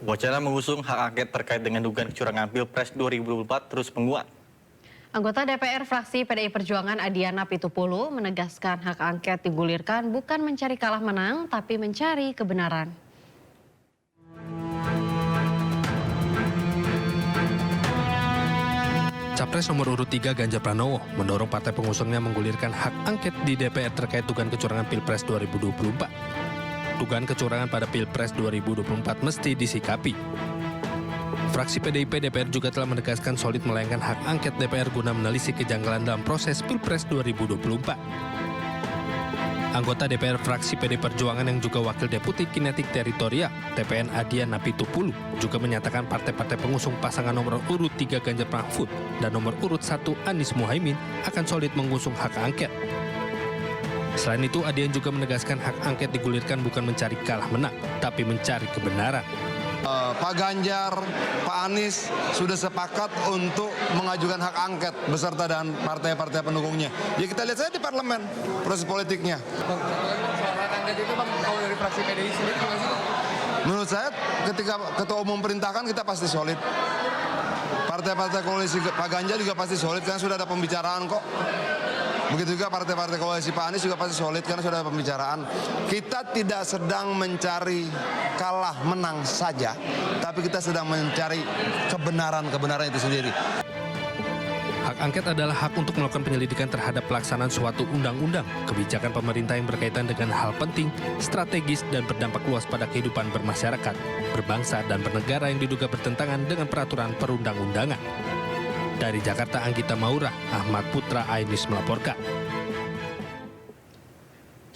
Wacana mengusung hak angket terkait dengan dugaan kecurangan Pilpres 2024 terus menguat. Anggota DPR fraksi PDI Perjuangan Adiana Pitupulu menegaskan hak angket digulirkan bukan mencari kalah menang, tapi mencari kebenaran. Capres nomor urut 3 Ganjar Pranowo mendorong partai pengusungnya menggulirkan hak angket di DPR terkait dugaan kecurangan Pilpres 2024. Dugaan kecurangan pada Pilpres 2024 mesti disikapi. Fraksi PDIP DPR juga telah menegaskan solid melayangkan hak angket DPR guna menelisik kejanggalan dalam proses Pilpres 2024. Anggota DPR fraksi PD Perjuangan yang juga Wakil Deputi Kinetik Teritorial TPN Adiana Pitupulu juga menyatakan partai-partai pengusung pasangan nomor urut 3 Ganjar Mahfud dan nomor urut 1 Anies Muhaimin akan solid mengusung hak angket. Selain itu, Adian juga menegaskan hak angket digulirkan bukan mencari kalah menang, tapi mencari kebenaran. Pak Ganjar, Pak Anies sudah sepakat untuk mengajukan hak angket beserta dan partai-partai pendukungnya. Ya kita lihat saja di parlemen proses politiknya. Bang, soal hak angket itu Bang, kalau dari fraksi PDI sendiri gimana sih? Menurut saya ketika Ketua Umum perintahkan kita pasti solid. Partai-partai koalisi Pak Ganjar juga pasti solid karena sudah ada pembicaraan kok. Begitu juga partai-partai koalisi Pak Anies juga pasti solid karena sudah ada pembicaraan. Kita tidak sedang mencari kalah menang saja, tapi kita sedang mencari kebenaran itu sendiri. Hak angket adalah hak untuk melakukan penyelidikan terhadap pelaksanaan suatu undang-undang, kebijakan pemerintah yang berkaitan dengan hal penting, strategis, dan berdampak luas pada kehidupan bermasyarakat, berbangsa, dan bernegara yang diduga bertentangan dengan peraturan perundang-undangan. Dari Jakarta, Anggita Maura, Ahmad Putra Ainis melaporkan.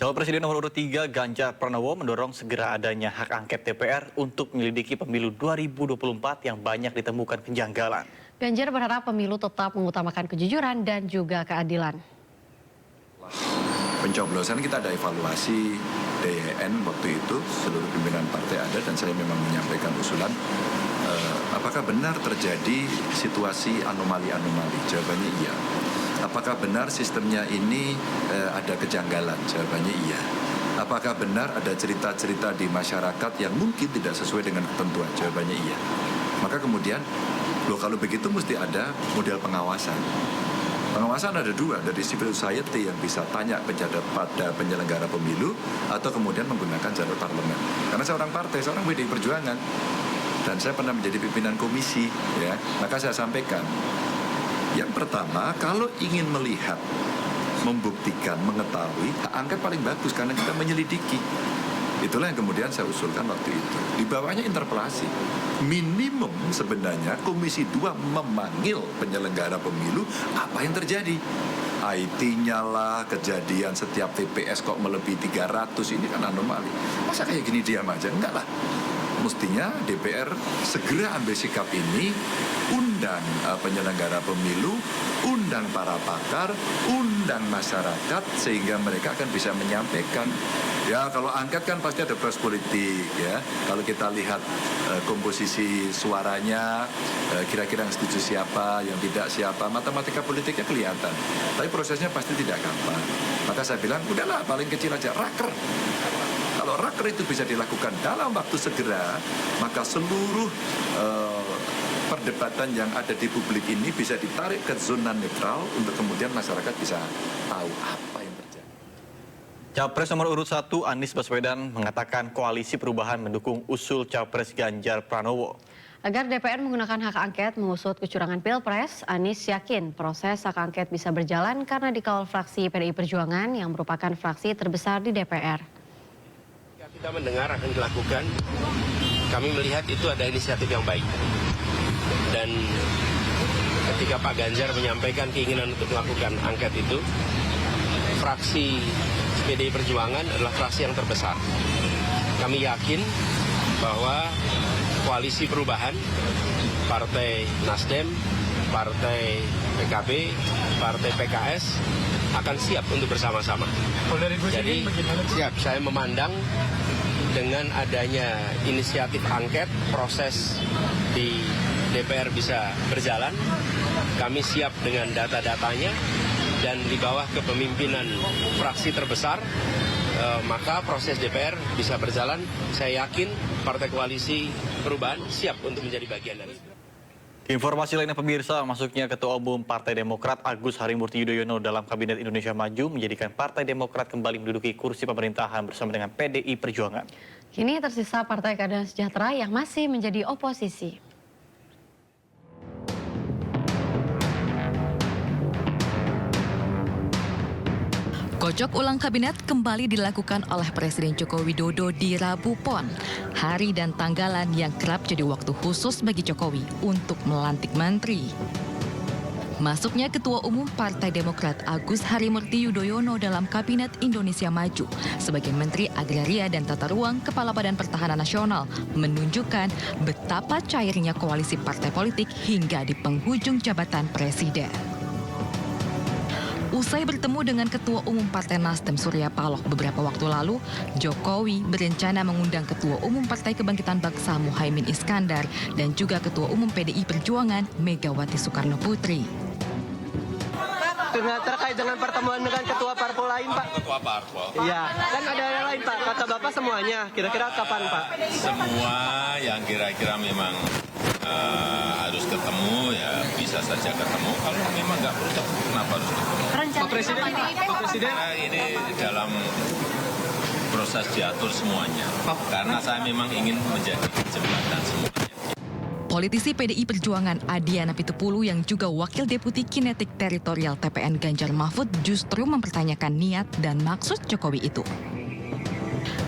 Calon Presiden nomor urut 3 Ganjar Pranowo mendorong segera adanya hak angket DPR untuk menyelidiki pemilu 2024 yang banyak ditemukan kejanggalan. Ganjar berharap pemilu tetap mengutamakan kejujuran dan juga keadilan. Pencoblosan kita ada evaluasi DYN waktu itu, seluruh pimpinan partai ada dan saya memang menyampaikan usulan. Apakah benar terjadi situasi anomali-anomali? Jawabannya iya. Apakah benar sistemnya ini ada kejanggalan? Jawabannya iya. Apakah benar ada cerita-cerita di masyarakat yang mungkin tidak sesuai dengan ketentuan? Jawabannya iya. Maka kemudian, kalau begitu mesti ada model pengawasan. Pengawasan ada dua, dari civil society yang bisa tanya pada penyelenggara pemilu atau kemudian menggunakan jalur parlemen. Karena saya orang partai, saya orang PDI Perjuangan. Dan saya pernah menjadi pimpinan komisi, ya. Maka saya sampaikan, yang pertama, kalau ingin melihat, membuktikan, mengetahui, hak angket paling bagus karena kita menyelidiki. Itulah yang kemudian saya usulkan waktu itu. Di bawahnya interpelasi. Minimum sebenarnya Komisi 2 memanggil penyelenggara pemilu, apa yang terjadi? IT-nya lah, kejadian setiap TPS kok melebihi 300, ini kan anomali. Masa kayak gini diam aja? Enggak lah. Mestinya DPR segera ambil sikap ini, undang penyelenggara pemilu, undang para pakar, undang masyarakat, sehingga mereka akan bisa menyampaikan. Ya kalau angket kan pasti ada proses politik ya. Kalau kita lihat komposisi suaranya, kira-kira yang setuju siapa, yang tidak siapa, matematika politiknya kelihatan. Tapi prosesnya pasti tidak gampang. Maka saya bilang, udahlah paling kecil aja, raker. Kalau raker itu bisa dilakukan dalam waktu segera, maka seluruh perdebatan yang ada di publik ini bisa ditarik ke zona netral untuk kemudian masyarakat bisa tahu apa yang terjadi. Capres nomor urut 1 Anies Baswedan mengatakan koalisi perubahan mendukung usul Capres Ganjar Pranowo. Agar DPR menggunakan hak angket mengusut kecurangan Pilpres, Anies yakin proses hak angket bisa berjalan karena dikawal fraksi PDI Perjuangan yang merupakan fraksi terbesar di DPR. Kita mendengar akan dilakukan, kami melihat itu ada inisiatif yang baik. Dan ketika Pak Ganjar menyampaikan keinginan untuk melakukan angket itu, fraksi PDI Perjuangan adalah fraksi yang terbesar. Kami yakin bahwa koalisi perubahan, Partai Nasdem, Partai PKB, Partai PKS akan siap untuk bersama-sama. Jadi siap, saya memandang dengan adanya inisiatif angket, proses di DPR bisa berjalan. Kami siap dengan data-datanya dan di bawah kepemimpinan fraksi terbesar, maka proses DPR bisa berjalan. Saya yakin partai koalisi Perubahan siap untuk menjadi bagian dari itu. Informasi lainnya pemirsa, masuknya Ketua Umum Partai Demokrat Agus Harimurti Yudhoyono dalam Kabinet Indonesia Maju menjadikan Partai Demokrat kembali menduduki kursi pemerintahan bersama dengan PDI Perjuangan. Kini tersisa Partai Keadilan Sejahtera yang masih menjadi oposisi. Kocok ulang kabinet kembali dilakukan oleh Presiden Joko Widodo di Rabu Pon, hari dan tanggalan yang kerap jadi waktu khusus bagi Jokowi untuk melantik menteri. Masuknya Ketua Umum Partai Demokrat Agus Harimurti Yudhoyono dalam Kabinet Indonesia Maju sebagai Menteri Agraria dan Tata Ruang Kepala Badan Pertahanan Nasional menunjukkan betapa cairnya koalisi partai politik hingga di penghujung jabatan Presiden. Usai bertemu dengan Ketua Umum Partai Nasdem Surya Paloh beberapa waktu lalu, Jokowi berencana mengundang Ketua Umum Partai Kebangkitan Bangsa Muhaimin Iskandar dan juga Ketua Umum PDI Perjuangan Megawati Soekarno Putri. Terkait dengan pertemuan dengan ketua parpol lain, Pak. Ketua parpol? Iya, kan ada yang lain, Pak. Kata Bapak semuanya. Kira-kira kapan, Pak? Semua yang kira-kira memang harus ketemu, ya bisa saja ketemu. Kalau memang nggak perlu, kenapa harus ketemu? Pak Presiden. Nah, ini dalam proses diatur semuanya. Karena saya memang ingin menjadi jembatan semuanya. Politisi PDI Perjuangan Adiana Pitupulu yang juga Wakil Deputi Kinetik Teritorial TPN Ganjar Mahfud justru mempertanyakan niat dan maksud Jokowi itu.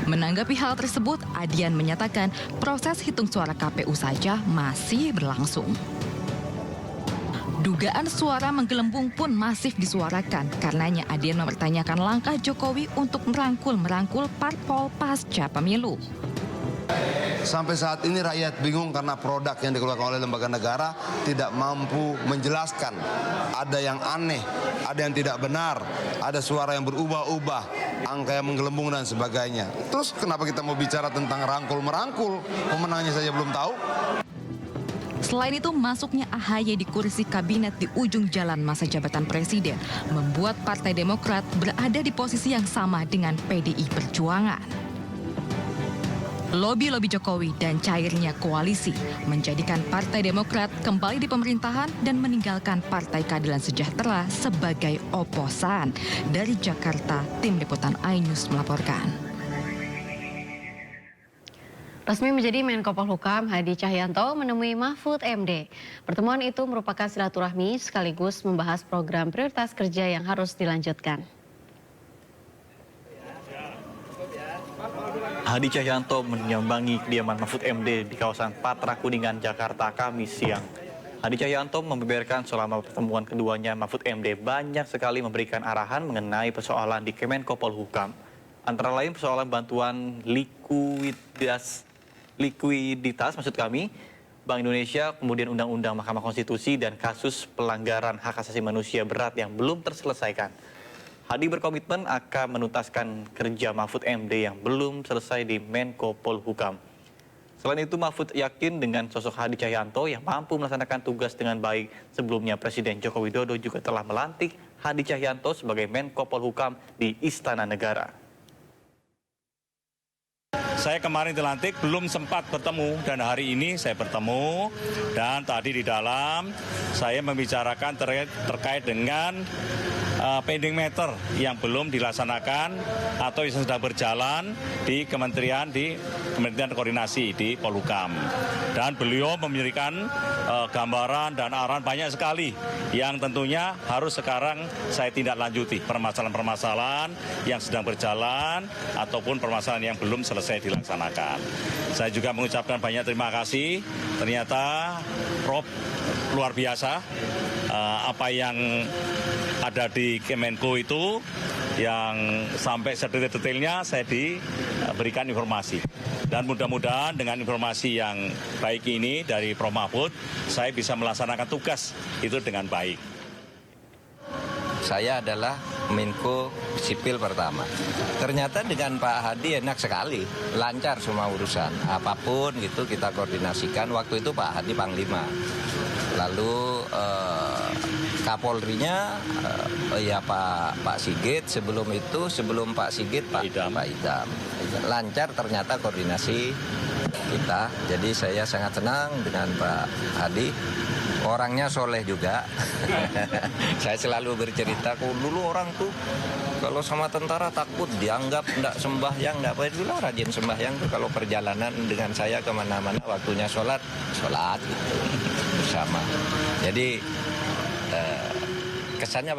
Menanggapi hal tersebut, Adian menyatakan proses hitung suara KPU saja masih berlangsung. Dugaan suara menggelembung pun masif disuarakan, karenanya Adian mempertanyakan langkah Jokowi untuk merangkul parpol pasca pemilu. Sampai saat ini rakyat bingung karena produk yang dikeluarkan oleh lembaga negara tidak mampu menjelaskan. Ada yang aneh, ada yang tidak benar, ada suara yang berubah-ubah, angka yang menggelembung dan sebagainya. Terus kenapa kita mau bicara tentang rangkul-merangkul? Pemenangnya saja belum tahu. Selain itu, masuknya AHY di kursi kabinet di ujung jalan masa jabatan presiden membuat Partai Demokrat berada di posisi yang sama dengan PDI Perjuangan. Lobi-lobi Jokowi dan cairnya koalisi menjadikan Partai Demokrat kembali di pemerintahan dan meninggalkan Partai Keadilan Sejahtera sebagai oposan. Dari Jakarta, Tim Liputan iNews melaporkan. Resmi menjadi Menko Polhukam, Hadi Cahyanto menemui Mahfud MD. Pertemuan itu merupakan silaturahmi sekaligus membahas program prioritas kerja yang harus dilanjutkan. Hadi Cahyanto menyambangi kediaman Mahfud MD di kawasan Patra Kuningan, Jakarta, Kamis siang. Hadi Cahyanto membeberkan selama pertemuan keduanya, Mahfud MD banyak sekali memberikan arahan mengenai persoalan di Kemenko Polhukam. Antara lain persoalan bantuan likuiditas Bank Indonesia, kemudian Undang-Undang Mahkamah Konstitusi dan kasus pelanggaran hak asasi manusia berat yang belum terselesaikan. Hadi berkomitmen akan menuntaskan kerja Mahfud MD yang belum selesai di Menko Polhukam. Selain itu, Mahfud yakin dengan sosok Hadi Cahyanto yang mampu melaksanakan tugas dengan baik. Sebelumnya, Presiden Joko Widodo juga telah melantik Hadi Cahyanto sebagai Menko Polhukam di Istana Negara. Saya kemarin dilantik belum sempat bertemu dan hari ini saya bertemu dan tadi di dalam saya membicarakan terkait dengan pending matter yang belum dilaksanakan atau yang sedang berjalan di Kementerian Koordinasi di Polhukam. Dan beliau memberikan gambaran dan arahan banyak sekali yang tentunya harus sekarang saya tindak lanjuti permasalahan-permasalahan yang sedang berjalan ataupun permasalahan yang belum selesai dilaksanakan. Saya juga mengucapkan banyak terima kasih. Ternyata Prof luar biasa apa yang ada di Kemenko itu yang sampai sedetail-detailnya saya diberikan informasi. Dan mudah-mudahan dengan informasi yang baik ini dari Prof Mahfud, saya bisa melaksanakan tugas itu dengan baik. Saya adalah Menko Sipil pertama. Ternyata dengan Pak Hadi enak sekali, lancar semua urusan. Apapun gitu kita koordinasikan. Waktu itu Pak Hadi Panglima. Lalu Kapolrinya ya Pak Sigit, sebelum Pak Sigit Pak Idam. Lancar ternyata koordinasi kita. Jadi saya sangat senang dengan Pak Hadi. Orangnya soleh juga. Saya selalu bercerita, dulu orang tuh kalau sama tentara takut, dianggap tidak sembahyang, tidak apa dulu rajin sembahyang tuh kalau perjalanan dengan saya kemana-mana waktunya sholat gitu bersama. Jadi kesannya